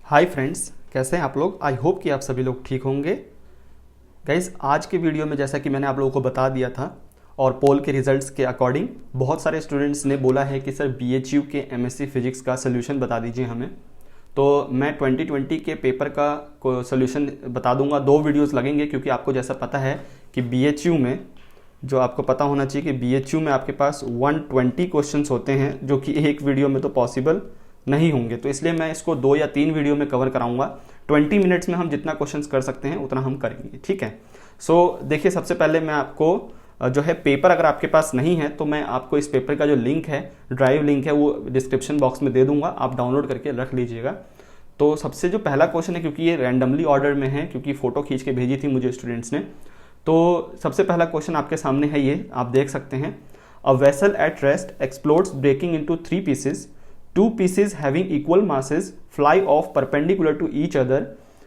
Hi friends, कैसे हैं आप लोग। आई होप कि आप सभी लोग ठीक होंगे। गाइस, आज के वीडियो में जैसा कि मैंने आप लोगों को बता दिया था और पोल के रिजल्ट्स के अकॉर्डिंग बहुत सारे स्टूडेंट्स ने बोला है कि सर बीएचयू के एमएससी फिजिक्स का सोल्यूशन बता दीजिए हमें। तो मैं 2020 के पेपर का सोल्यूशन बता दूंगा। 2 वीडियोस लगेंगे क्योंकि आपको जैसा पता है कि बीएचयू में जो आपको पता होना चाहिए कि बीएचयू में आपके पास 120 क्वेश्चंस होते हैं, जो कि एक वीडियो में तो पॉसिबल नहीं होंगे। तो इसलिए मैं इसको 2 या 3 वीडियो में कवर कराऊंगा। 20 मिनट्स में हम जितना क्वेश्चंस कर सकते हैं उतना हम करेंगे, ठीक है। सो देखिए, सबसे पहले मैं आपको जो है पेपर अगर आपके पास नहीं है तो मैं आपको इस पेपर का जो लिंक है, ड्राइव लिंक है, वो डिस्क्रिप्शन बॉक्स में दे दूंगा, आप डाउनलोड करके रख लीजिएगा। तो सबसे जो पहला क्वेश्चन है, क्योंकि ये रैंडमली ऑर्डर में है, क्योंकि फोटो खींच के भेजी थी मुझे स्टूडेंट्स ने, तो सबसे पहला क्वेश्चन आपके सामने है, ये आप देख सकते हैं। A vessel at rest explodes breaking into 3 pieces, 2 pieces having equal masses fly off perpendicular to each other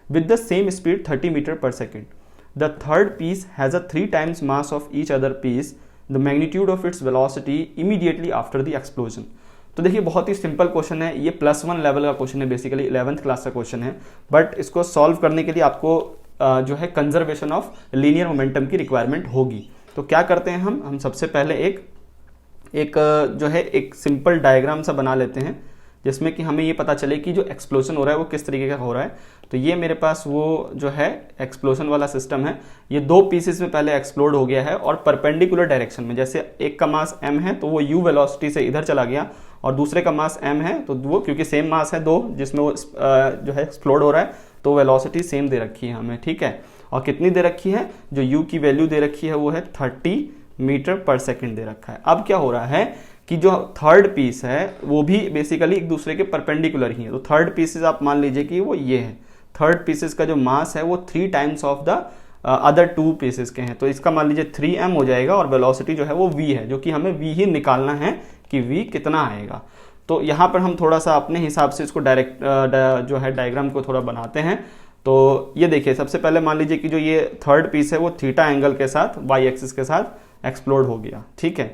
with the same speed 30 meter per second. The third piece has a 3 times mass of each other piece. The magnitude of its velocity immediately after the explosion. तो देखिए, बहुत ही simple question है। ये +1 level का question है, basically 11th class का question है। बट इसको सॉल्व करने के लिए आपको जो है कंजर्वेशन ऑफ लीनियर मोमेंटम की रिक्वायरमेंट होगी। तो क्या करते हैं हम सबसे पहले एक जो है एक सिंपल डायग्राम सा बना लेते हैं, जिसमें कि हमें ये पता चले कि जो एक्सप्लोजन हो रहा है वो किस तरीके का हो रहा है। तो ये मेरे पास वो जो है एक्सप्लोजन वाला सिस्टम है। ये 2 पीसेस में पहले एक्सप्लोड हो गया है और परपेंडिकुलर डायरेक्शन में, जैसे एक का मास m है तो वो u वेलोसिटी से इधर चला गया, और दूसरे का मास m है तो वो क्योंकि सेम मास है 2 जिसमें वो जो है एक्सप्लोड हो रहा है, तो वेलोसिटी सेम दे रखी है हमें, ठीक है। और कितनी दे रखी है, जो u की वैल्यू दे रखी है वो है 30 मीटर पर सेकंड दे रखा है। अब क्या हो रहा है कि जो थर्ड पीस है वो भी बेसिकली एक दूसरे के परपेंडिकुलर ही है। तो थर्ड पीसेस आप मान लीजिए कि वो ये है। थर्ड पीसेस का जो मास है वो 3 times of the other 2 pieces के हैं। तो इसका मान लीजिए 3m हो जाएगा, और वेलोसिटी जो है वो v है, जो कि हमें v ही निकालना है कि v कितना आएगा। तो यहाँ पर हम थोड़ा सा अपने हिसाब से इसको जो है डायग्राम को थोड़ा बनाते हैं। तो ये देखिए, सबसे पहले मान लीजिए कि जो ये थर्ड पीस है वो थीटा एंगल के साथ y एक्सिस के साथ एक्सप्लोड हो गया, ठीक है।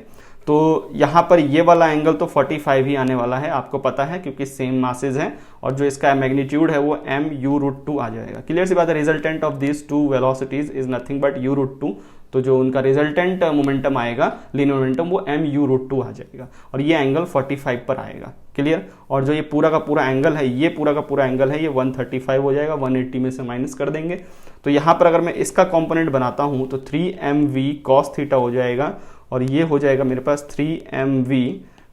तो यहाँ पर ये वाला एंगल तो 45 ही आने वाला है, आपको पता है, क्योंकि सेम मासेज हैं, और जो इसका मैग्नीट्यूड है वो mu√2 आ जाएगा। क्लियर सी बात है। Resultant of this 2 velocities is nothing but u√2। तो जो उनका रिजल्टेंट मोमेंटम आएगा, लीनियर मोमेंटम, वो mu√2 आ जाएगा, और ये एंगल 45 पर आएगा। क्लियर। और जो ये पूरा का पूरा एंगल है, ये पूरा का पूरा एंगल है, ये 135 हो जाएगा, 180 में से माइनस कर देंगे। तो यहाँ पर अगर मैं इसका कंपोनेंट बनाता हूँ तो 3mv cos थीटा हो जाएगा, और ये हो जाएगा मेरे पास 3mv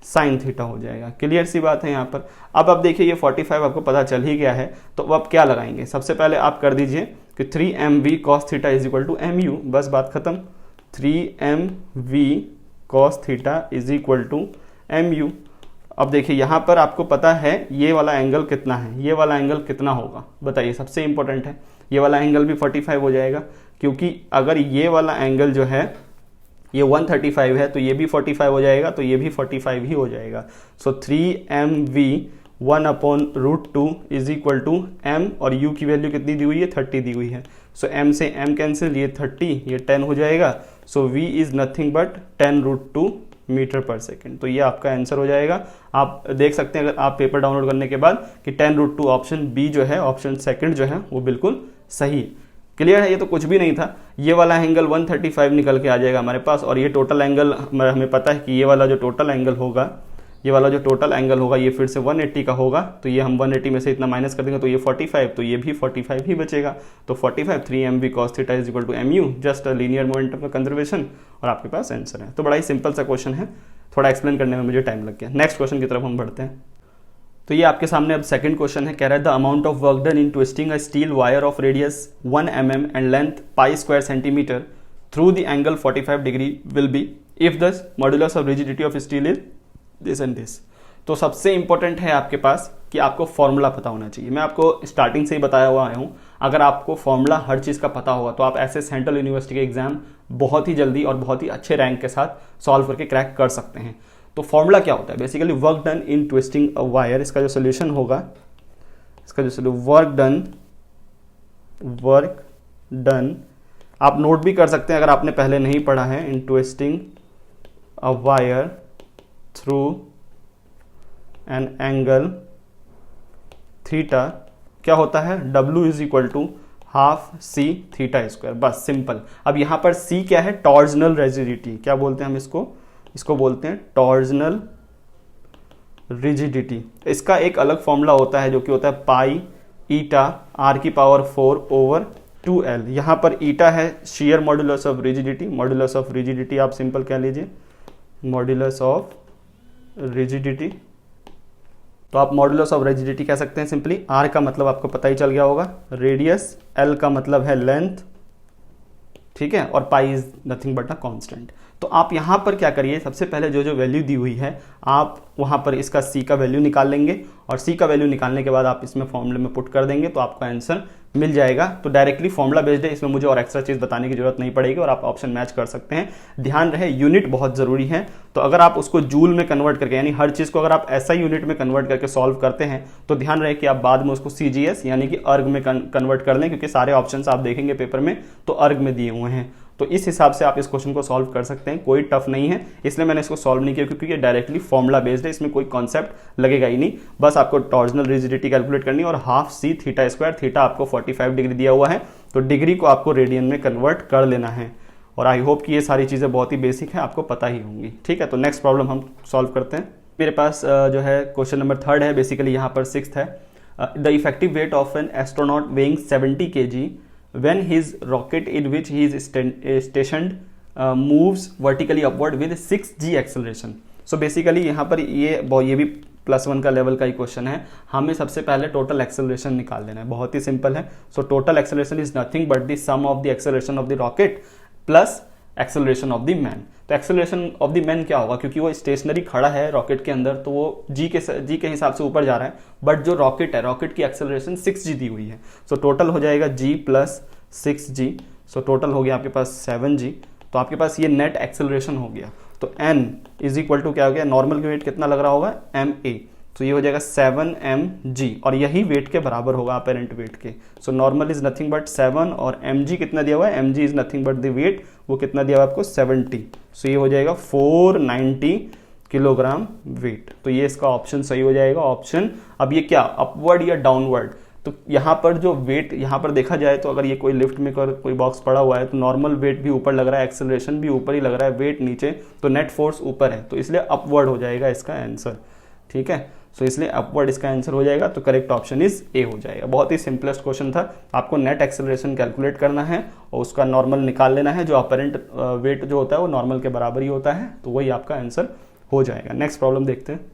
sin थीटा हो जाएगा। क्लियर सी बात है यहाँ पर। अब देखिए, ये 45 आपको पता चल ही गया है, तो अब क्या लगाएंगे। सबसे पहले आप कर दीजिए कि 3mv cos theta is equal to mu, बस बात खत्म। 3mv cos theta is equal to mu। अब देखिए, यहाँ पर आपको पता है ये वाला एंगल कितना है, ये वाला एंगल कितना होगा बताइए, सबसे इंपॉर्टेंट है। ये वाला एंगल भी 45 हो जाएगा, क्योंकि अगर ये वाला एंगल जो है ये 135 है तो ये भी 45 हो जाएगा, तो ये भी 45 ही हो जाएगा। So 3mv 1/√2 is equal to m, और u की वैल्यू कितनी दी हुई है, 30 दी हुई है। सो m से m कैंसिल, ये 30, ये 10 हो जाएगा। So v is nothing but 10√2 metre per second. तो ये आपका आंसर हो जाएगा। आप देख सकते हैं अगर आप पेपर डाउनलोड करने के बाद कि 10√2 ऑप्शन बी जो है, ऑप्शन सेकंड जो है, वो बिल्कुल सही। क्लियर है। ये तो कुछ भी नहीं था, ये वाला एंगल 135 निकल के आ जाएगा हमारे पास, और ये टोटल एंगल हमें पता है कि ये वाला जो टोटल एंगल होगा, ये वाला जो टोटल एंगल होगा ये फिर से 180 का होगा। तो ये हम 180 में से इतना माइनस कर देंगे तो ये 45, तो ये भी 45 ही बचेगा। तो 45 3mv cos theta is equal to mu, just linear momentum का कंजर्वेशन, और आपके पास आंसर है। तो बड़ा ही सिंपल सा क्वेश्चन है, थोड़ा एक्सप्लेन करने में मुझे टाइम लग गया। नेक्स्ट क्वेश्चन की तरफ हम बढ़ते हैं। तो ये आपके सामने अब सेकंड क्वेश्चन है। कह रहा है the amount of work done in twisting a steel wire of radius 1 mm and length π² centimetre through the angle 45 degree will be if the modulus of rigidity of steel is this and this. तो सबसे important है आपके पास कि आपको formula पता होना चाहिए। मैं आपको स्टार्टिंग से ही बताया हुआ हूँ, अगर आपको फॉर्मूला हर चीज़ का पता होगा तो आप ऐसे सेंट्रल यूनिवर्सिटी के एग्जाम बहुत ही जल्दी और बहुत ही अच्छे रैंक के साथ सॉल्व करके क्रैक कर सकते हैं। तो फॉर्मूला क्या होता है, basically work done in twisting a wire, इसका जो सोल्यूशन होगा, इसका जो वर्क डन आप नोट भी कर सकते हैं अगर आपने पहले नहीं पढ़ा है। In twisting a wire through an angle theta क्या होता है, W is equal to half C theta square, बस सिंपल। अब यहाँ पर C क्या है, टॉर्जनल रिजिडिटी, क्या बोलते हैं हम इसको बोलते हैं टॉर्जनल रिजिडिटी। इसका एक अलग फॉर्मूला होता है जो कि होता है पाई ईटा r की पावर 4 ओवर 2l। यहाँ पर ईटा है share modulus of rigidity, modulus of rigidity आप सिंपल कह लीजिए मॉड्यूलस ऑफ रिजिडिटी। तो आप मॉड्यूलस ऑफ रिजिडिटी कह सकते हैं सिंपली। r का मतलब आपको पता ही चल गया होगा, रेडियस, l का मतलब है लेंथ, ठीक है, और pi is nothing but a constant. तो आप यहाँ पर क्या करिए, सबसे पहले जो जो वैल्यू दी हुई है आप वहाँ पर इसका C का वैल्यू निकाल लेंगे, और C का वैल्यू निकालने के बाद आप इसमें फॉर्मूले में पुट कर देंगे तो आपका आंसर मिल जाएगा। तो डायरेक्टली फॉर्मूला बेस्ड है, इसमें मुझे और एक्स्ट्रा चीज़ बताने की जरूरत नहीं पड़ेगी और आप ऑप्शन मैच कर सकते हैं। ध्यान रहे यूनिट बहुत ज़रूरी है, तो अगर आप उसको जूल में कन्वर्ट करके, यानी हर चीज़ को अगर आप ऐसा यूनिट में कन्वर्ट करके सॉल्व करते हैं तो ध्यान रहे कि आप बाद में उसको CGS यानी कि अर्ग में कन्वर्ट कर लें, क्योंकि सारे ऑप्शन आप देखेंगे पेपर में तो अर्ग में दिए हुए हैं। तो इस हिसाब से आप इस क्वेश्चन को सॉल्व कर सकते हैं, कोई टफ नहीं है, इसलिए मैंने इसको सॉल्व नहीं किया क्योंकि ये डायरेक्टली फॉर्मूला बेस्ड है, इसमें कोई कॉन्सेप्ट लगेगा ही नहीं। बस आपको टॉर्जनल रिजिडिटी कैलकुलेट करनी है और हाफ सी थीटा स्क्वायर, थीटा आपको 45 डिग्री दिया हुआ है तो डिग्री को आपको रेडियन में कन्वर्ट कर लेना है। और आई होप कि ये सारी चीज़ें बहुत ही बेसिक है, आपको पता ही होंगी। ठीक है, तो नेक्स्ट प्रॉब्लम हम सॉल्व करते हैं। मेरे पास जो है क्वेश्चन नंबर 3 है, बेसिकली यहाँ पर 6th है। The effective weight of an astronaut weighing 70 kg when his rocket in which he is stationed moves vertically upward with 6g acceleration। so basically यहाँ पर ये भी +1 का लेवल का ही क्वेश्चन है। हमें सबसे पहले टोटल एक्सेलरेशन निकाल लेना है, बहुत ही सिंपल है। So total acceleration is nothing but the sum of the acceleration of the rocket plus acceleration of the man. तो एक्सेलरेशन ऑफ द मैन क्या होगा, क्योंकि वो स्टेशनरी खड़ा है रॉकेट के अंदर तो वो जी के हिसाब से ऊपर जा रहा है, बट जो रॉकेट है रॉकेट की एक्सेलरेशन 6g दी हुई है। सो टोटल हो जाएगा g plus 6g, so total हो गया आपके पास 7g। तो आपके पास ये नेट एक्सेलरेशन हो गया। तो n इज इक्वल टू क्या हो गया, नॉर्मल की वेट कितना लग रहा होगा ma, तो ये हो जाएगा 7mg और यही वेट के बराबर होगा अपेरेंट वेट के। So normal is nothing but 7 और mg कितना दिया हुआ है, mg is nothing but the weight, वो कितना दिया हुआ है आपको 70। सो ये हो जाएगा 490 किलोग्राम वेट। तो ये इसका ऑप्शन सही हो जाएगा, ऑप्शन। अब ये क्या अपवर्ड या डाउनवर्ड, तो यहाँ पर जो वेट यहाँ पर देखा जाए तो अगर ये कोई लिफ्ट में कोई बॉक्स पड़ा हुआ है तो नॉर्मल वेट भी ऊपर लग रहा है, एक्सेलरेशन भी ऊपर ही लग रहा है, वेट नीचे, तो नेट फोर्स ऊपर है, तो इसलिए अपवर्ड हो जाएगा इसका आंसर। ठीक है, सो इसलिए अपवर्ड इसका आंसर हो जाएगा। तो करेक्ट ऑप्शन इज ए हो जाएगा। बहुत ही सिंपलेस्ट क्वेश्चन था, आपको नेट एक्सेलरेशन कैलकुलेट करना है और उसका नॉर्मल निकाल लेना है। जो अपेरेंट वेट जो होता है वो नॉर्मल के बराबर ही होता है, तो वही आपका आंसर हो जाएगा। नेक्स्ट प्रॉब्लम देखते हैं।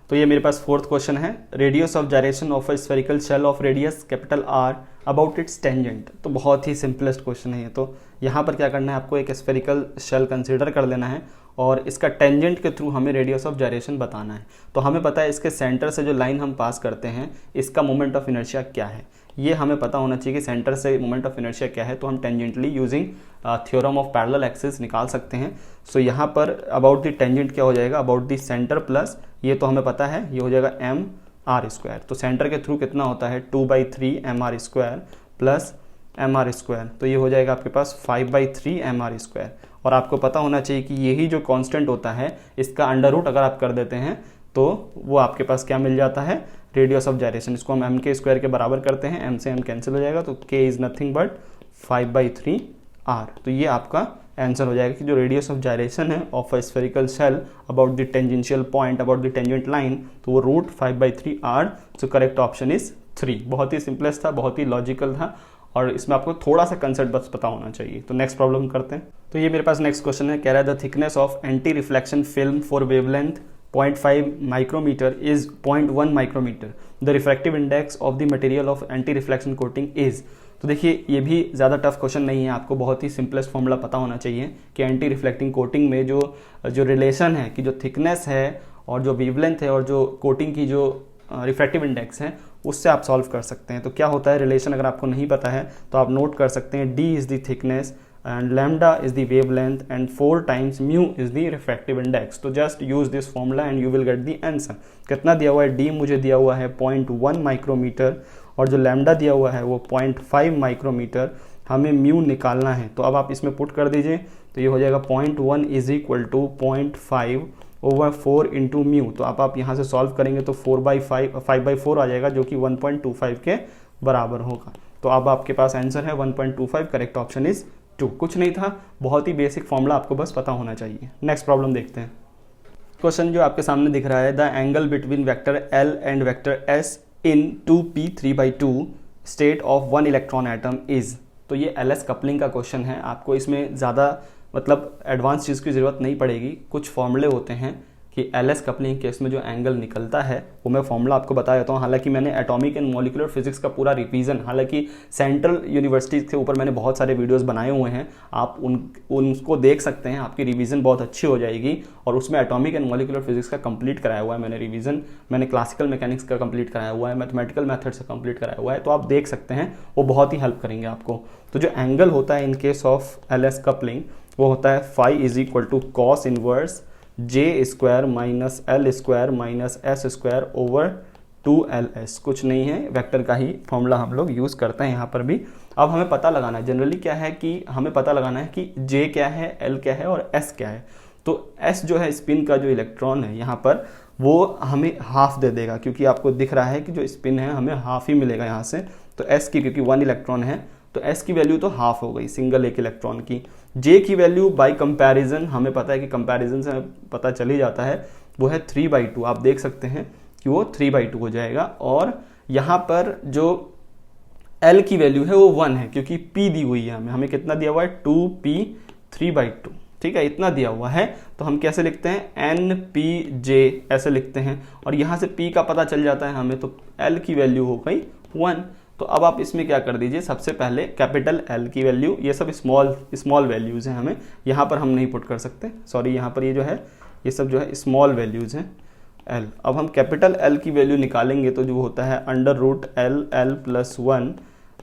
तो ये मेरे पास 4th क्वेश्चन है। Radius of gyration of a spherical shell of radius capital R about its tangent. तो बहुत ही सिंपलेस्ट क्वेश्चन है ये। तो यहाँ पर क्या करना है, आपको एक स्फेरिकल शेल कंसीडर कर लेना है और इसका टेंजेंट के थ्रू हमें रेडियस ऑफ जायरेशन बताना है। तो हमें पता है इसके सेंटर से जो लाइन हम पास करते हैं इसका मोमेंट ऑफ इनर्शिया क्या है, ये हमें पता होना चाहिए कि सेंटर से मोमेंट ऑफ इनर्शिया क्या है। तो हम tangentially using theorem of parallel axis निकाल सकते हैं। सो यहाँ पर अबाउट द टेंजेंट क्या हो जाएगा, अबाउट द सेंटर प्लस ये तो हमें पता है, ये हो जाएगा mr²। तो सेंटर के थ्रू कितना होता है 2/3 mr² प्लस mr², तो ये हो जाएगा आपके पास 5/3 mr²। और आपको पता होना चाहिए कि यही जो कांस्टेंट होता है इसका अंडर रूट अगर आप कर देते हैं तो वो आपके पास क्या मिल जाता है, रेडियस ऑफ जायरेशन। इसको हम mk² के बराबर करते हैं, m से m कैंसिल हो जाएगा, तो k is nothing but 5/3 r। तो ये आपका आंसर हो जाएगा कि जो रेडियस ऑफ जायरेशन है of a spherical shell about the tangential point, about the tangent line, तो वो root 5/3 r। So correct option is 3। बहुत ही सिंपलेस्ट था, बहुत ही लॉजिकल था और इसमें आपको थोड़ा सा कंसेप्ट बस पता होना चाहिए। तो नेक्स्ट प्रॉब्लम करते हैं। तो ये मेरे पास नेक्स्ट क्वेश्चन है, कह रहा है the thickness of anti reflection film for wavelength 0.5 micrometre is 0.1 micrometre. The refractive index of the material of anti reflection coating is. तो देखिए ये भी ज़्यादा टफ क्वेश्चन नहीं है, आपको बहुत ही सिंपलेस्ट फॉर्मूला पता होना चाहिए कि एंटी रिफ्लेक्टिंग कोटिंग में जो रिलेशन है कि जो थिकनेस है और जो वेवलेंथ है और जो कोटिंग की जो रिफ्रैक्टिव इंडेक्स है उससे आप सॉल्व कर सकते हैं। तो क्या होता है रिलेशन, अगर आपको नहीं पता है तो आप नोट कर सकते हैं, d is the thickness and lambda is the wavelength and 4 times mu is the refractive index। तो just use this formula and you will get the answer। कितना दिया हुआ है, d मुझे दिया हुआ है 0.1 माइक्रोमीटर और जो लैम्डा दिया हुआ है वो 0.5 माइक्रोमीटर, हमें म्यू निकालना है। तो अब आप इसमें पुट कर दीजिए, तो ये हो जाएगा 0.1 is equal to 0.5 over 4 into mu. तो आप यहाँ से सॉल्व करेंगे तो 5/4 आ जाएगा, जो कि 1.25 के बराबर होगा। तो अब आपके पास आंसर है 1.25। Correct option is 2। कुछ नहीं था, बहुत ही बेसिक फॉर्मूला आपको बस पता होना चाहिए। नेक्स्ट प्रॉब्लम देखते हैं। क्वेश्चन जो आपके सामने दिख रहा है, the angle between vector L and vector S in 2p3/2 state of 1 electron atom is. तो ये एल एस कपलिंग का क्वेश्चन है। आपको इसमें ज़्यादा मतलब एडवांस चीज़ की ज़रूरत नहीं पड़ेगी। कुछ फॉर्मूले होते हैं कि एल एस कपलिंग केस में जो एंगल निकलता है वो मैं फॉर्मूला आपको बता देता हूँ। हालांकि मैंने एटॉमिक एंड मॉलिक्यूलर फिजिक्स का पूरा रिवीजन, हालांकि सेंट्रल यूनिवर्सिटीज़ के ऊपर मैंने बहुत सारे वीडियोस बनाए हुए हैं, आप उनको देख सकते हैं, आपकी रिवीजन बहुत अच्छी हो जाएगी। और उसमें एटॉमिक एंड मॉलिक्यूलर फिजिक्स का कंप्लीट कराया हुआ है मैंने रिवीजन, मैंने क्लासिकल मैकेनिक्स का कंप्लीट कराया हुआ है, मैथमेटिकल मेथड से कंप्लीट कराया हुआ है, तो आप देख सकते हैं, वो बहुत ही हेल्प करेंगे आपको। तो जो एंगल होता है in case of L S coupling वो होता है phi is equal to cos inverse J square minus L square minus S square over 2ls। कुछ नहीं है, वेक्टर का ही फॉर्मूला हम लोग यूज़ करते हैं यहाँ पर भी। अब हमें पता लगाना है, जनरली क्या है कि हमें पता लगाना है कि j क्या है, l क्या है और s क्या है। तो s जो है स्पिन का जो इलेक्ट्रॉन है यहाँ पर, वो हमें हाफ दे देगा, क्योंकि आपको दिख रहा है कि जो स्पिन है हमें हाफ ही मिलेगा यहाँ से। तो s की, क्योंकि 1 इलेक्ट्रॉन है तो s की वैल्यू तो हाफ हो गई सिंगल एक इलेक्ट्रॉन की। j की वैल्यू बाय कंपैरिजन, हमें पता है कि कंपैरिजन से पता चल ही जाता है, वो है 3/2। आप देख सकते हैं कि वो 3/2 हो जाएगा। और यहाँ पर जो l की वैल्यू है वो 1 है, क्योंकि p दी हुई है हमें कितना दिया हुआ है 2p 3/2, ठीक है, इतना दिया हुआ है। तो हम कैसे लिखते हैं, npj ऐसे लिखते हैं, और यहाँ से p का पता चल जाता है हमें, तो l की वैल्यू हो गई 1। तो अब आप इसमें क्या कर दीजिए, सबसे पहले कैपिटल L की वैल्यू, ये सब स्मॉल वैल्यूज़ हैं, हमें यहाँ पर हम नहीं पुट कर सकते, सॉरी, यहाँ पर ये जो है ये सब जो है स्मॉल वैल्यूज़ हैं L। अब हम कैपिटल L की वैल्यू निकालेंगे तो जो होता है √L+1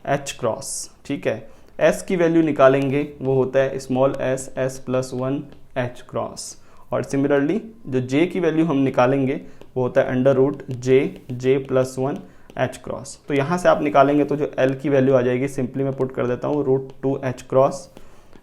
h क्रॉस, ठीक है। S की वैल्यू निकालेंगे वो होता है स्मॉल s+1 h क्रॉस। और सिमिलरली जो J की वैल्यू हम निकालेंगे वो होता है √J+1 h क्रॉस। तो यहाँ से आप निकालेंगे तो जो L की वैल्यू आ जाएगी, सिंपली मैं पुट कर देता हूँ √2 h क्रॉस।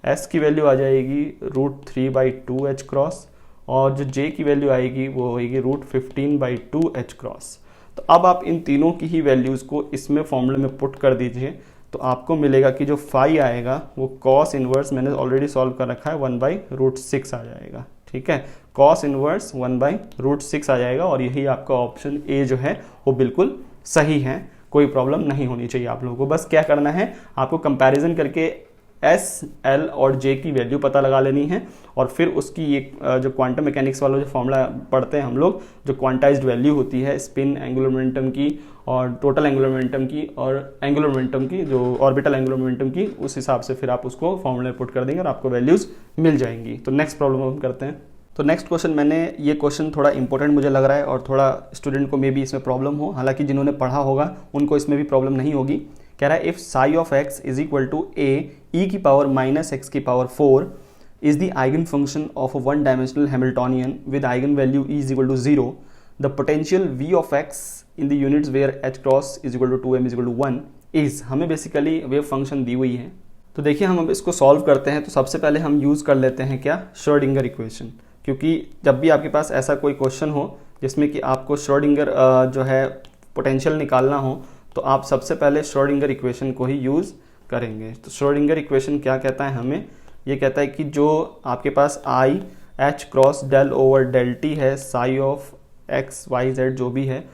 S की वैल्यू आ जाएगी √3/2 h क्रॉस, और जो J की वैल्यू आएगी वो होगी √15/2 h क्रॉस। तो अब आप इन तीनों की ही वैल्यूज़ को इसमें फॉर्मूले में पुट कर दीजिए, तो आपको मिलेगा कि जो फाई आएगा वो कॉस इनवर्स, मैंने ऑलरेडी सॉल्व कर रखा है, 1/√6 आ जाएगा, ठीक है। कॉस इनवर्स 1/√6 आ जाएगा, और यही आपका ऑप्शन ए जो है वो बिल्कुल सही है। कोई प्रॉब्लम नहीं होनी चाहिए आप लोगों को। बस क्या करना है, आपको कंपैरिजन करके एस, एल और जे की वैल्यू पता लगा लेनी है, और फिर उसकी एक जो क्वांटम मैकेनिक्स वाला जो फॉर्मूला पढ़ते हैं हम लोग, जो क्वांटाइज्ड वैल्यू होती है स्पिन एंगुलर मोमेंटम की और टोटल एंगुलर मोमेंटम की और एंगुलर मोमेंटम की, जो ऑर्बिटल एंगुलर मोमेंटम की, उस हिसाब से फिर आप उसको फॉर्मूले पुट कर देंगे और आपको वैल्यूज़ मिल जाएंगी। तो नेक्स्ट प्रॉब्लम हम करते हैं। तो नेक्स्ट क्वेश्चन, ये क्वेश्चन थोड़ा इंपॉर्टेंट मुझे लग रहा है, और थोड़ा स्टूडेंट को मे भी इसमें प्रॉब्लम हो, हालांकि जिन्होंने पढ़ा होगा उनको इसमें भी प्रॉब्लम नहीं होगी। कह रहा है if psi of x is equal to a e⁻⁻⁴ is the eigen function of a one dimensional Hamiltonian with eigen value e is equal to 0, the potential v of x in the units where h cross is equal to 2m is equal to 1 is. हमें basically wave function दी हुई है, तो देखिए हम अब इसको solve करते हैं। तो सबसे पहले हम यूज़ कर लेते हैं क्या, श्रोडिंगर इक्वेशन, क्योंकि जब भी आपके पास ऐसा कोई क्वेश्चन हो जिसमें कि आपको श्रोडिंगर जो है पोटेंशियल निकालना हो, तो आप सबसे पहले श्रोडिंगर इक्वेशन को ही यूज़ करेंगे। तो श्रोडिंगर इक्वेशन क्या कहता है हमें, ये कहता है कि जो आपके पास I H cross del over del T है, psi of X Y Z जो भी है,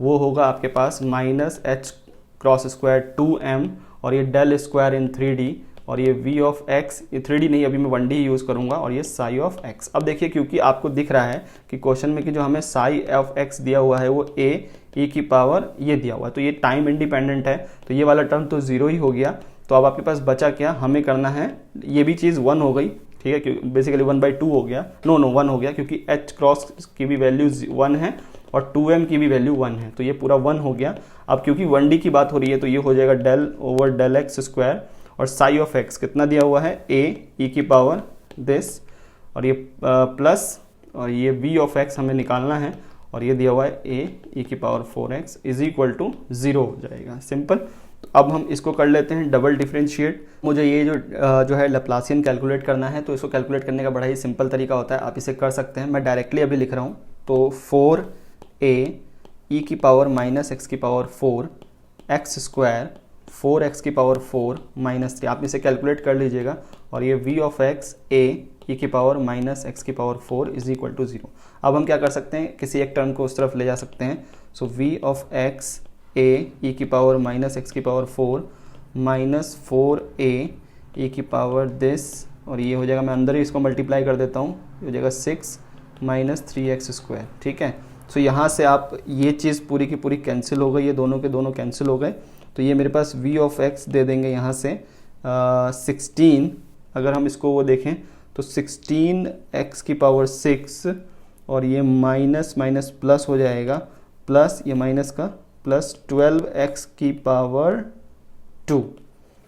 वो होगा आपके पास minus H cross square 2m, और ये डेल स्क्वायर इन 3D, और ये v ऑफ x, ये 3D नहीं, अभी मैं 1D ही यूज़ करूँगा, और ये साई ऑफ x। अब देखिए, क्योंकि आपको दिख रहा है कि क्वेश्चन में कि जो हमें साई ऑफ x दिया हुआ है वो a e की पावर ये दिया हुआ है, तो ये टाइम इंडिपेंडेंट है, तो ये वाला टर्म तो 0 ही हो गया। तो अब आपके पास बचा क्या, हमें करना है, ये भी चीज़ 1 हो गई, ठीक है, बेसिकली 1/2 हो गया, नो 1 हो गया, क्योंकि h क्रॉस की भी वैल्यू 1 है और 2m की भी वैल्यू 1 है, तो ये पूरा 1 हो गया। अब क्योंकि 1D की बात हो रही है तो ये हो जाएगा del over del X square, और साई ऑफ एक्स कितना दिया हुआ है a e की पावर दिस, और ये प्लस, और ये v ऑफ x हमें निकालना है, और ये दिया हुआ है a e की power 4x is equal to 0 हो जाएगा, सिंपल। तो अब हम इसको कर लेते हैं डबल डिफरेंशिएट। मुझे ये जो है लैप्लासियन कैलकुलेट करना है, तो इसको कैलकुलेट करने का बड़ा ही सिंपल तरीका होता है, आप इसे कर सकते हैं। मैं डायरेक्टली अभी लिख रहा हूँ, तो 4a e की पावर माइनस एक्स की पावर 4 एक्स स्क्वायर 4x की पावर 4 माइनस 3, आप इसे कैलकुलेट कर लीजिएगा। और ये v of x a e की पावर माइनस एक्स की पावर 4 इज इक्वल टू 0। अब हम क्या कर सकते हैं, किसी एक टर्म को उस तरफ ले जा सकते हैं। सो v of x a e की पावर माइनस एक्स की पावर 4 माइनस 4a e की पावर दिस, और ये हो जाएगा, मैं अंदर ही इसको मल्टीप्लाई कर देता हूँ, ये हो जाएगा 6 माइनस 3x स्क्वायर। ठीक है, सो यहाँ से आप ये चीज़ पूरी की पूरी कैंसिल हो गई, ये दोनों के दोनों कैंसिल हो गए। तो ये मेरे पास v ऑफ x दे देंगे यहाँ से 16, अगर हम इसको वो देखें तो 16x की पावर 6, और ये माइनस माइनस प्लस हो जाएगा, प्लस ये माइनस का प्लस 12x की पावर 2।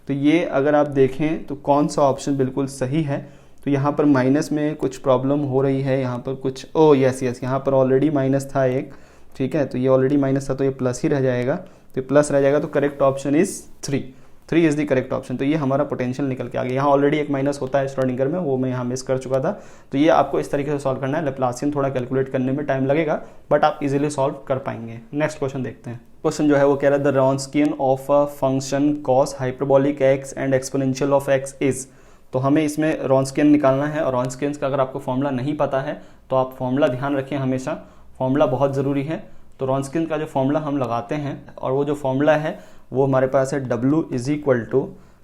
तो ये अगर आप देखें तो कौन सा ऑप्शन बिल्कुल सही है। तो यहाँ पर माइनस में कुछ प्रॉब्लम हो रही है, यहाँ पर कुछ यस यहाँ पर ऑलरेडी माइनस था एक। ठीक है, तो ये ऑलरेडी माइनस था, तो ये प्लस ही रह जाएगा, तो प्लस रह जाएगा। तो correct option is 3 is the correct option. तो ये हमारा पोटेंशियल निकल के आ गया। यहाँ ऑलरेडी एक माइनस होता है श्रोडिंगर में, वो मैं यहाँ मिस कर चुका था। तो ये आपको इस तरीके से सॉल्व करना है। लैप्लासियन थोड़ा कैलकुलेट करने में टाइम लगेगा, बट आप इजीली सॉल्व कर पाएंगे। नेक्स्ट क्वेश्चन देखते हैं। क्वेश्चन जो है वो कह रहा है the Wronskian of a function cos hyperbolic X and exponential of X is. तो हमें इसमें रॉन्स्कियन निकालना है, और रॉन्स्कियन का अगर आपको फॉर्मूला नहीं पता है तो आप फॉर्मूला ध्यान रखें, हमेशा फॉर्मूला बहुत ज़रूरी है। तो रॉन्स्कियन का जो फॉर्मूला हम लगाते हैं, और वो जो फॉर्मूला है वो हमारे पास है W is equal to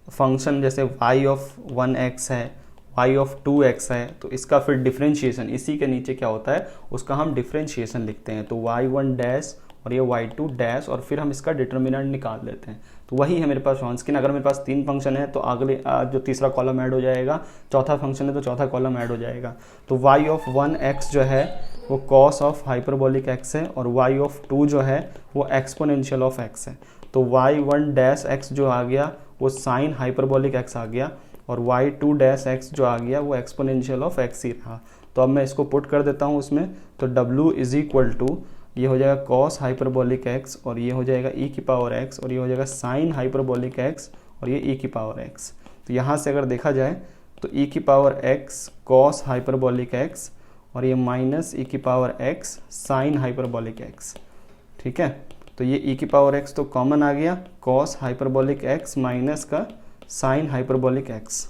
function, जैसे y ऑफ 1x है, y ऑफ 2x है, तो इसका फिर डिफ्रेंशिएशन इसी के नीचे क्या होता है, उसका हम डिफ्रेंशिएशन लिखते हैं। तो y1 डैश और ये y2 डैश, और फिर हम इसका डिटर्मिनेंट निकाल लेते हैं। तो वही है मेरे पास रॉन्स्कियन। अगर मेरे पास 3 फंक्शन है तो अगले जो तीसरा कॉलम ऐड हो जाएगा, चौथा फंक्शन है तो चौथा कॉलम ऐड हो जाएगा। तो y ऑफ 1x जो है वो कॉस ऑफ हाइपरबोलिक x है, और y ऑफ 2 जो है वो एक्सपोनेंशियल ऑफ x है। तो y1 डैश x जो आ गया वो साइन हाइपरबोलिक x आ गया, और y2 डैश x जो आ गया वो एक्सपोनेंशियल ऑफ x ही रहा। तो अब मैं इसको पुट कर देता हूँ उसमें। तो w इज इक्वल टू, ये हो जाएगा कॉस हाइपरबोलिक x, और ये हो जाएगा e की पावर x, और ये हो जाएगा साइन हाइपरबोलिक x, और ये e की पावर x। तो यहाँ से अगर देखा जाए तो e की power x cos hyperbolic x, और ये माइनस e की power x sine hyperbolic x। ठीक है, तो ये e की पावर x तो कॉमन आ गया, कॉस हाइपरबोलिक x माइनस का साइन हाइपरबोलिक x।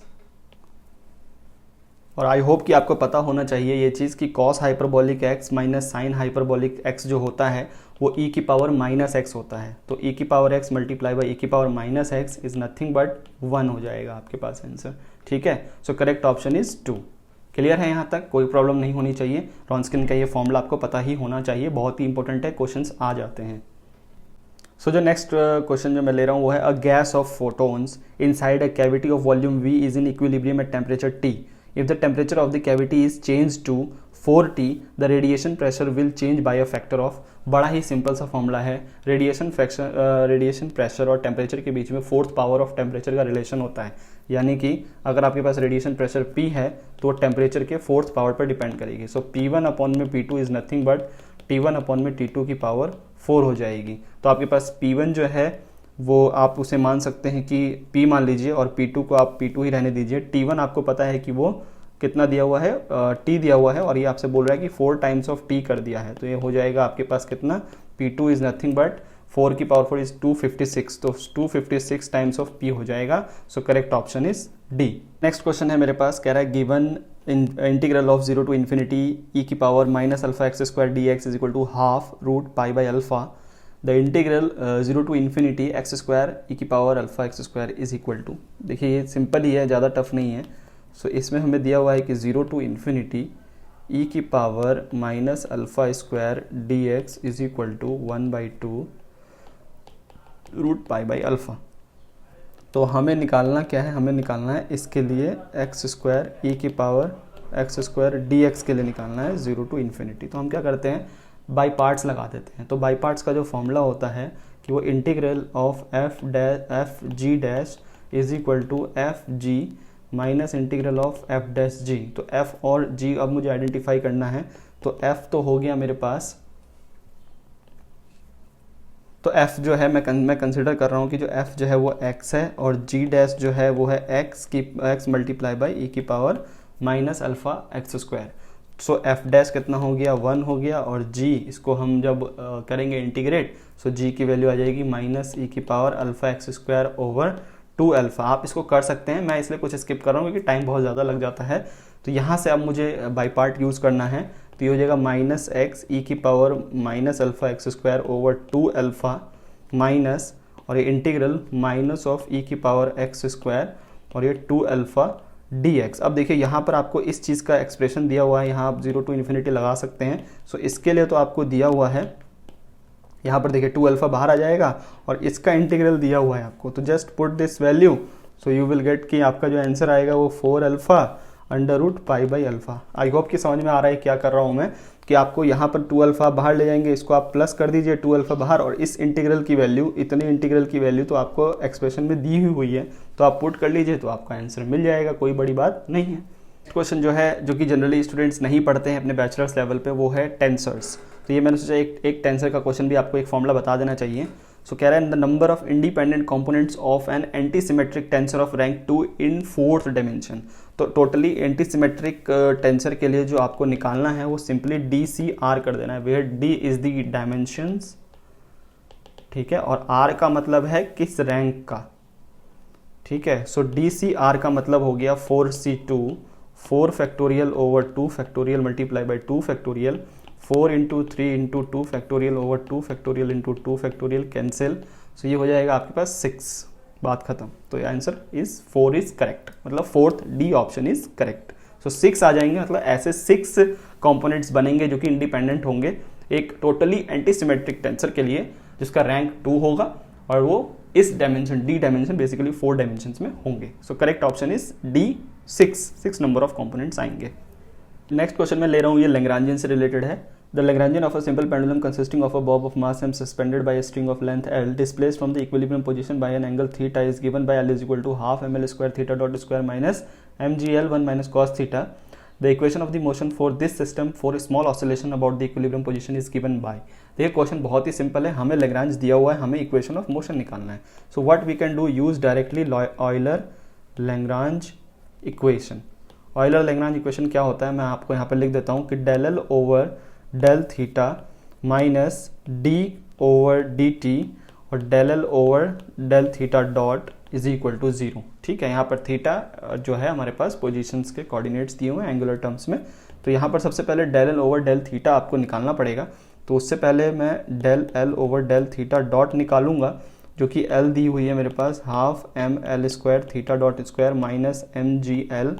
और आई होप कि आपको पता होना चाहिए ये चीज़ कि cos hyperbolic x minus sine hyperbolic x जो होता है वो e की पावर माइनस x होता है। तो e की power x multiply by e की power minus x is nothing but 1 हो जाएगा आपके पास आंसर। ठीक है, सो करेक्ट ऑप्शन इज 2। क्लियर है, यहाँ तक कोई प्रॉब्लम नहीं होनी चाहिए। रॉन्स्कियन का ये फॉर्मूला आपको पता ही होना चाहिए, बहुत ही इंपॉर्टेंट है, क्वेश्चंस आ जाते हैं। सो जो नेक्स्ट क्वेश्चन जो मैं ले रहा हूँ वो है a gas off photons inside a cavity of volume v is in equilibrium at temperature T। If the temperature of the cavity is changed to 4T, the radiation pressure will change by a factor of। बड़ा ही simple सा formula है। Radiation pressure और temperature के बीच में 4th power of temperature का relation होता है। यानी कि अगर आपके पास रेडिएशन प्रेशर P है तो टेम्परेचर के 4th पावर पर डिपेंड करेगी। सो P1 अपॉन में P2 is nothing but T1 upon में T2 की पावर 4 हो जाएगी। तो आपके पास P1 जो है वो आप उसे मान सकते हैं कि P मान लीजिए, और P2 को आप P2 ही रहने दीजिए। T1 आपको पता है कि वो कितना दिया हुआ है, T दिया हुआ है, और ये आपसे बोल रहा है कि 4 टाइम्स ऑफ T कर दिया है। तो ये हो जाएगा आपके पास कितना, P2 इज नथिंग बट 4 की पावर 4 इज 256, तो 256 टाइम्स ऑफ P हो जाएगा। So correct option is D। Next question है मेरे पास, कह रहा है given integral of 0 to infinity e की power minus alpha X square D X is equal to half root pi by alpha. The integral 0 to infinity X square E की power alpha X square is equal to. देखिए ये simple ही है, ज़्यादा tough नहीं है। सो इसमें हमें दिया हुआ है कि 0 टू इन्फिनिटी ई की power minus alpha square D X is equal to 1/2 root pi by alpha. तो हमें निकालना क्या है, हमें निकालना है इसके लिए एक्स स्क्वायर ई की power x square D x के लिए निकालना है 0 टू इन्फिनिटी। तो हम क्या करते हैं, बाई पार्ट्स लगा देते हैं। तो बाई पार्ट्स का जो फॉर्मूला होता है कि वो integral of f g dash is equal to f g minus integral of f dash g. तो एफ और जी अब मुझे आइडेंटिफाई करना है। तो एफ तो हो गया मेरे पास तो f जो है मैं कंसिडर कर रहा हूँ कि जो f जो है वो x है और g डैश जो है वो है x मल्टीप्लाई बाई e की power minus alpha x square. So f dash कितना हो गया 1 हो गया और g इसको हम जब करेंगे इंटीग्रेट सो g की वैल्यू आ जाएगी माइनस e की power alpha x square over 2 alpha. आप इसको कर सकते हैं, मैं इसलिए कुछ स्किप कर रहा हूँ क्योंकि टाइम बहुत ज़्यादा लग जाता है। तो यहाँ से अब मुझे बाई पार्ट यूज़ करना है, तो ये हो जाएगा माइनस एक्स ई की power minus alpha x square over 2 alpha minus और ये इंटीग्रल माइनस ऑफ ई की पावर एक्स स्क्वायर और ये 2 अल्फ़ा dx। अब देखिए यहाँ पर आपको इस चीज़ का एक्सप्रेशन दिया हुआ है, यहाँ आप 0 टू इन्फिनिटी लगा सकते हैं। सो इसके लिए तो आपको दिया हुआ है, यहाँ पर देखिए 2 अल्फ़ा बाहर आ जाएगा और इसका इंटीग्रल दिया हुआ है आपको, तो just put this value so you will get कि आपका जो आंसर आएगा वो 4 alpha under root pi by alpha. I hope कि समझ में आ रहा है क्या कर रहा हूँ मैं, कि आपको यहाँ पर 2 अल्फ़ा बाहर ले जाएंगे, इसको आप प्लस कर दीजिए 2 अल्फ़ा बाहर और इस इंटीग्रल की वैल्यू, इतनी इंटीग्रल की वैल्यू तो आपको एक्सप्रेशन में दी हुई है, तो आप पुट कर लीजिए तो आपका आंसर मिल जाएगा, कोई बड़ी बात नहीं है। क्वेश्चन जो है जो कि जनरली स्टूडेंट्स नहीं पढ़ते हैं अपने बैचलर्स लेवल पे, वो है टेंसर्स। तो ये मैंने सोचा एक टेंसर का क्वेश्चन भी आपको एक फॉर्मूला बता देना चाहिए। सो कह रहा है the number of independent components of an anti symmetric tensor of rank 2 in 4th dimension. तो टोटली एंटी सिमेट्रिक टेंसर के लिए जो आपको निकालना है वो सिंपली DCR कर देना है, where D is the dimensions, ठीक है, और R का मतलब है किस रैंक का, ठीक है। सो DCR का मतलब हो गया 4C2 4 factorial over 2 factorial multiply by 2 factorial 4 into 3 into 2 factorial over 2 factorial into 2 factorial cancel. So ये हो जाएगा आपके पास 6, बात खत्म। तो ये आंसर इज 4 इज करेक्ट, मतलब 4th D option is correct. So 6 आ जाएंगे, मतलब ऐसे 6 कंपोनेंट्स बनेंगे जो कि इंडिपेंडेंट होंगे एक टोटली एंटीसिमेट्रिक टेंसर के लिए जिसका रैंक 2 होगा और वो इस dimension D dimension basically 4 dimensions में होंगे। सो correct option is D, 6 number of components आएंगे। नेक्स्ट क्वेश्चन मैं ले रहा हूँ, ये लैग्रांजियन से रिलेटेड है। The Lagrangian of a simple pendulum consisting of a Bob of mass m suspended bye a string of length l displaced from the equilibrium position by an angle theta is given by l is equal to half ml square theta dot square minus mgl 1 minus cos theta. The equation of the motion for this system for small oscillation about the equilibrium position is given by। देखिए question बहुत ही simple है, हमें Lagrange दिया हुआ है, हमें equation of motion निकालना है। So what we can do, use directly Euler Lagrange equation. Euler Lagrange equation क्या होता है, मैं आपको यहाँ पर लिख देता हूँ कि del l over del theta minus d over d t और del l over del theta dot is equal to 0। ठीक है, यहाँ पर थीटा जो है हमारे पास पोजीशंस के कोऑर्डिनेट्स दिए हुए हैं एंगुलर टर्म्स में। तो यहाँ पर सबसे पहले del l over del theta आपको निकालना पड़ेगा। तो उससे पहले मैं del l over del theta dot निकालूंगा, जो कि एल दी हुई है मेरे पास half m L square theta dot square minus M g l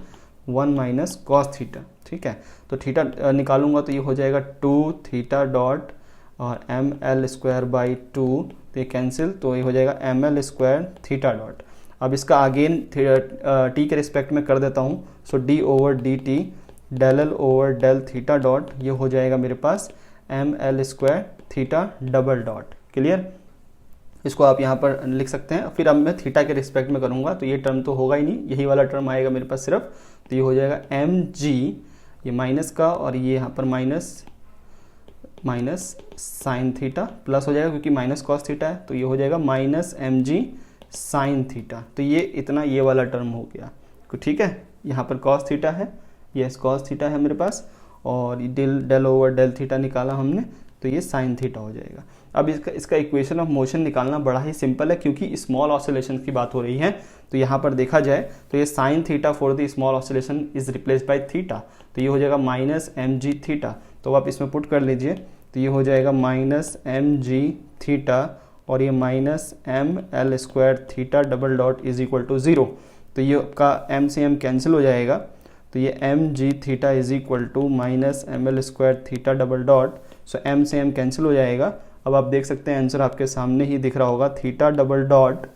1 minus cos theta. ठीक है, तो थीटा निकालूंगा तो ये हो जाएगा 2 थीटा डॉट और एम एल स्क्वायर बाई 2, तो ये कैंसिल, तो ये हो जाएगा M L square theta dot. अब इसका अगेन टी के रिस्पेक्ट में कर देता हूँ। So d over d t del l over del theta dot, ये हो जाएगा मेरे पास m L square theta double dot. Clear, इसको आप यहाँ पर लिख सकते हैं। फिर अब मैं थीटा के रिस्पेक्ट में करूँगा तो ये टर्म तो होगा ही नहीं, यही वाला टर्म आएगा मेरे पास सिर्फ। तो ये हो जाएगा एम जी, ये माइनस का और ये यहाँ पर माइनस साइन थीटा प्लस हो जाएगा क्योंकि माइनस कॉस थीटा है, तो ये हो जाएगा minus M G sine theta. तो ये इतना ये वाला टर्म हो गया। ठीक है, यहाँ पर कॉस थीटा है, यस कॉस थीटा है मेरे पास, और डेल ओवर डेल थीटा निकाला हमने, तो ये साइन थीटा हो जाएगा। अब इसका इक्वेशन ऑफ मोशन निकालना बड़ा ही सिंपल है क्योंकि स्मॉल ऑसिलेशन की बात हो रही है। तो यहाँ पर देखा जाए तो ये sine theta for the small oscillation is replaced by theta, तो ये हो जाएगा माइनस एम जी थीटा। तो आप इसमें पुट कर लीजिए, तो ये हो जाएगा माइनस एम जी थीटा और ये minus M L square theta double dot is equal to 0। तो ये आपका एम से एम कैंसिल हो जाएगा, तो ये M G theta is equal to minus M L square theta double dot. So M से एम कैंसिल हो जाएगा। अब आप देख सकते हैं आंसर आपके सामने ही दिख रहा होगा, theta double dot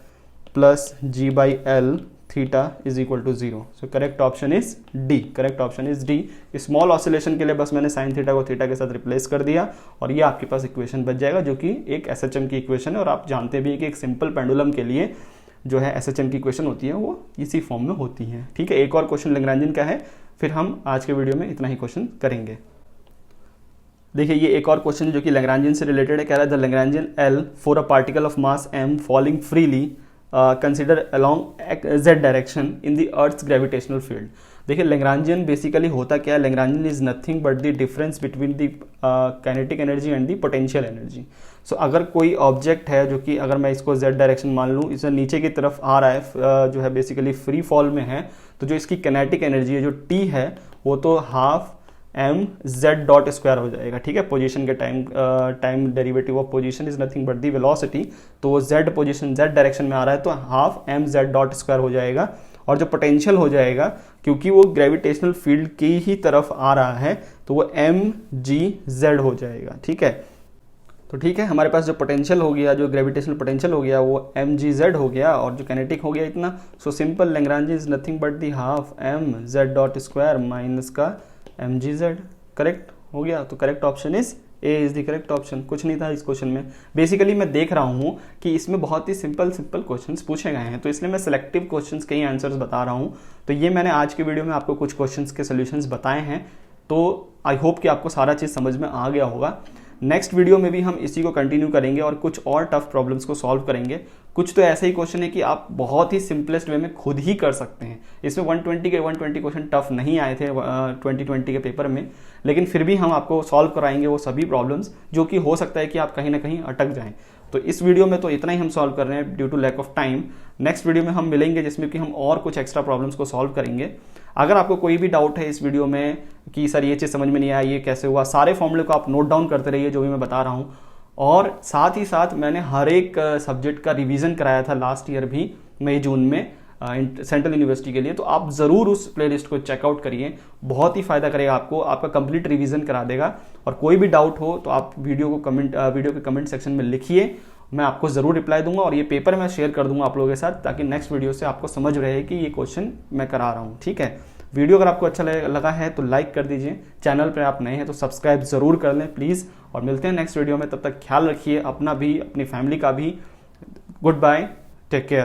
plus G by L theta is equal to 0। So correct option is D, correct option is D. Small oscillation के लिए बस मैंने साइन थीटा को थीटा के साथ रिप्लेस कर दिया और ये आपके पास इक्वेशन बच जाएगा, जो कि एक एसएचएम की इक्वेशन है। और आप जानते भी हैं कि एक सिंपल पेंडुलम के लिए जो है एसएचएम की इक्वेशन होती है वो इसी फॉर्म में होती है। ठीक है, एक और क्वेश्चन लैग्रांजियन का है, फिर हम आज के वीडियो में इतना ही क्वेश्चन करेंगे। देखिए ये एक और क्वेश्चन जो कि लैग्रेंजियन से रिलेटेड है, कह रहा है the Lagrangian L for a particle of mass m falling freely consider along z direction in the earth's gravitational field. देखिए लैग्रेंजियन बेसिकली होता क्या है, Lagrangian is nothing but the difference between the kinetic energy and the potential energy. So अगर कोई object है जो कि अगर मैं इसको z डायरेक्शन मान लूँ, इसे नीचे की तरफ आ रहा है जो है बेसिकली फ्री फॉल में है, तो जो इसकी काइनेटिक एनर्जी है जो t है वो तो half m z dot square हो जाएगा। ठीक है, पोजीशन के time derivative of position is nothing but the velocity, तो वो z पोजीशन z डायरेक्शन में आ रहा है तो half m z dot square हो जाएगा। और जो पोटेंशियल हो जाएगा क्योंकि वो ग्रेविटेशनल फील्ड की ही तरफ आ रहा है तो वो m g z हो जाएगा। ठीक है, तो ठीक है, हमारे पास जो पोटेंशियल हो गया, जो ग्रेविटेशनल पोटेंशियल हो गया वो m g z हो गया, और जो काइनेटिक हो गया इतना। So simple Lagrangian is nothing but the half m z dot square minus का m g z। करेक्ट हो गया, तो correct option is a is the correct option. कुछ नहीं था इस क्वेश्चन में। बेसिकली मैं देख रहा हूँ कि इसमें बहुत ही सिंपल क्वेश्चंस पूछे गए हैं, तो इसलिए मैं सिलेक्टिव क्वेश्चंस के ही आंसर्स बता रहा हूँ। तो ये मैंने आज के वीडियो में आपको कुछ क्वेश्चंस के सोल्यूशंस बताए हैं, तो आई होप कि आपको सारा चीज़ समझ में आ गया होगा। नेक्स्ट वीडियो में भी हम इसी को कंटिन्यू करेंगे और कुछ और टफ प्रॉब्लम्स को सॉल्व करेंगे। कुछ तो ऐसे ही क्वेश्चन है कि आप बहुत ही सिंपलेस्ट वे में खुद ही कर सकते हैं। इसमें 120 के 120 क्वेश्चन टफ नहीं आए थे 2020 के पेपर में, लेकिन फिर भी हम आपको सॉल्व कराएंगे वो सभी प्रॉब्लम्स जो कि हो सकता है कि आप कहीं ना कहीं अटक जाएं। तो इस वीडियो में तो इतना ही हम सॉल्व कर रहे हैं due to lack of time. Next video में हम मिलेंगे जिसमें कि हम और कुछ एक्स्ट्रा प्रॉब्लम्स को सॉल्व करेंगे। अगर आपको कोई भी डाउट है इस वीडियो में कि सर ये चीज़ समझ में नहीं आया, ये कैसे हुआ, सारे फॉर्मूले को आप नोट डाउन करते रहिए जो भी मैं बता रहा हूँ। और साथ ही साथ मैंने हर एक सब्जेक्ट का रिवीजन कराया था लास्ट ईयर भी मई जून में सेंट्रल यूनिवर्सिटी के लिए, तो आप ज़रूर उस प्लेलिस्ट को चेकआउट करिए, बहुत ही फायदा करेगा आपको, आपका कंप्लीट रिवीजन करा देगा। और कोई भी डाउट हो तो आप वीडियो के कमेंट सेक्शन में लिखिए, मैं आपको ज़रूर रिप्लाई दूंगा और ये पेपर मैं शेयर कर दूंगा आप लोगों के साथ, ताकि नेक्स्ट वीडियो से आपको समझ रहे कि ये क्वेश्चन मैं करा रहा हूँ। ठीक है, वीडियो अगर आपको अच्छा लगा है तो लाइक कर दीजिए, चैनल पर आप नए हैं तो सब्सक्राइब ज़रूर कर लें प्लीज़, और मिलते हैं नेक्स्ट वीडियो में। तब तक ख्याल रखिए अपना भी, अपनी फैमिली का भी। Good bye, take care.